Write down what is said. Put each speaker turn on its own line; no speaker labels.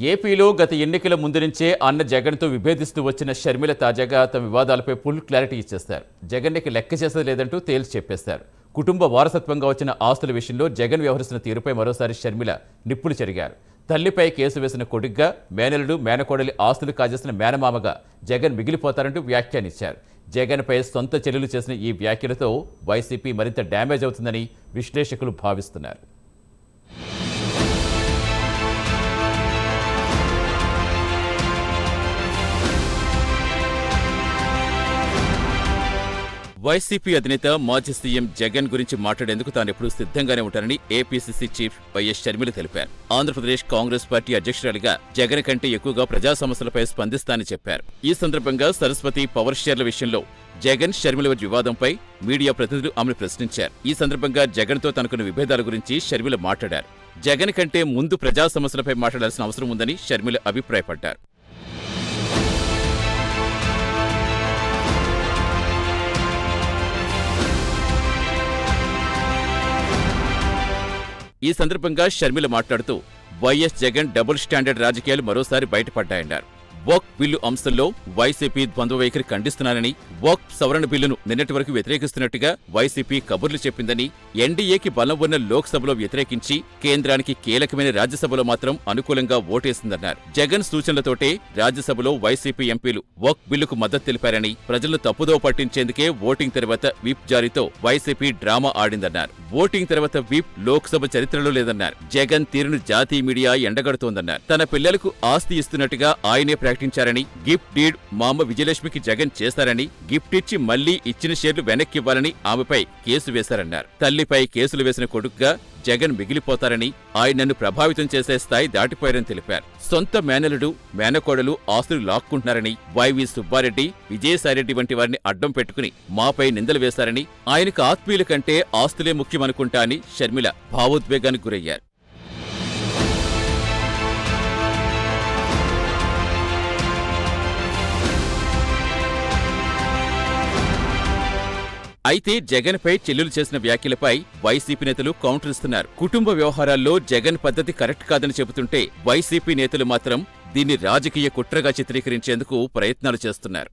ఏపీలో గత ఎన్నికల ముందు నుంచే అన్న జగన్తో విభేదిస్తూ వచ్చిన షర్మిల తాజాగా తమ వివాదాలపై ఫుల్ క్లారిటీ ఇచ్చేస్తారు. జగన్కి లెక్క చేసేది లేదంటూ తేల్చి చెప్పేస్తారు. కుటుంబ వారసత్వంగా వచ్చిన ఆస్తుల విషయంలో జగన్ వ్యవహరిస్తున్న తీరుపై మరోసారి షర్మిల నిప్పులు చెరిగారు. తల్లిపై కేసు వేసిన కొడుగ్గా, మేనలుడు మేనకోడలి ఆస్తులు కాజేసిన మేనమామగా జగన్ మిగిలిపోతారంటూ వ్యాఖ్యానించారు. జగన్పై సొంత చెల్లెలు చేసిన ఈ వ్యాఖ్యలతో వైసీపీ మరింత డ్యామేజ్ అవుతుందని విశ్లేషకులు భావిస్తున్నారు. వైసీపీ అధినేత మాజీ సీఎం జగన్ గురించి మాట్లాడేందుకు తాను ఎప్పుడూ సిద్ధంగానే ఉంటారని ఏపీసీసీ చీఫ్ వైఎస్ షర్మిల తెలిపారు. ఆంధ్రప్రదేశ్ కాంగ్రెస్ పార్టీ అధ్యక్షురాలిగా జగన్ కంటే ఎక్కువగా ప్రజా సమస్యలపై స్పందిస్తానని చెప్పారు. ఈ సందర్భంగా సరస్వతి పవర్ షేర్ల విషయంలో జగన్ షర్మిల వివాదంపై మీడియా ప్రతినిధులు ఆమెను ప్రశ్నించారు. ఈ సందర్భంగా జగన్తో తనకున్న విభేదాల గురించి షర్మిల మాట్లాడారు. జగన్ కంటే ముందు ప్రజా సమస్యలపై మాట్లాడాల్సిన అవసరం ఉందని షర్మిల అభిప్రాయపడ్డారు. ఈ సందర్భంగా షర్మిల మాట్లాడుతూ వైఎస్ జగన్ డబుల్ స్టాండర్డ్ రాజకీయాలు మరోసారి బయటపడ్డాయన్నారు. వక్ఫ్ బిల్లు అంశంలో వైసీపీ ద్వంద్వ వైఖరి ఖండిస్తున్నానని, వక్ఫ్ సవరణ బిల్లును నిన్నటి వరకు వ్యతిరేకిస్తున్నట్టుగా వైసీపీ కబుర్లు చెప్పిందని, ఎన్డీఏకి బలం ఉన్న లోక్సభలో వ్యతిరేకించి కేంద్రానికి కీలకమైన రాజ్యసభలో మాత్రం అనుకూలంగా ఓటేసిందన్నారు. జగన్ సూచనలతోటే రాజ్యసభలో వైసీపీ ఎంపీలు వక్ఫ్ బిల్లుకు మద్దతు తెలిపారని, ప్రజలను తప్పుదోవ పట్టించేందుకే ఓటింగ్ తర్వాత విప్ జారీతో వైసీపీ డ్రామా ఆడిందన్నారు. ఓటింగ్ తర్వాత విప్ లోక్సభ చరిత్రలో లేదన్నారు. జగన్ తీరును జాతీయ మీడియా ఎండగడుతోందన్నారు. తన పిల్లలకు ఆస్తి ఇస్తున్నట్టుగా ఆయనే ప్రకటించారని, గిఫ్ట్ డీడ్ మా అమ్మ విజయలక్ష్మికి జగన్ చేశారని, గిఫ్ట్ ఇచ్చి మళ్లీ ఇచ్చిన షేర్లు వెనక్కివ్వాలని ఆమెపై కేసు వేశారన్నారు. తల్లిపై కేసులు వేసిన కొడుకుగా జగన్ మిగిలిపోతారని, ఆయన నన్ను ప్రభావితం చేసే స్థాయి దాటిపోయారని తెలిపారు. సొంత మేనలుడు మేనకోడలు ఆస్తులు లాక్కుంటున్నారని, వైవి సుబ్బారెడ్డి, విజయసాయిరెడ్డి వంటి వారిని అడ్డం పెట్టుకుని మాపై నిందలు వేశారని, ఆయనకు ఆత్మీయుల కంటే ఆస్తులే ముఖ్యమనుకుంటా అని షర్మిల భావోద్వేగానికి గురయ్యారు. అయితే జగన్పై చెల్లెలు చేసిన వ్యాఖ్యలపై వైసీపీ నేతలు కౌంటర్ ఇస్తున్నారు. కుటుంబ వ్యవహారాల్లో జగన్ పద్ధతి కరెక్ట్ కాదని చెబుతుంటే వైసీపీ నేతలు మాత్రం దీన్ని రాజకీయ కుట్రగా చిత్రీకరించేందుకు ప్రయత్నాలు చేస్తున్నారు.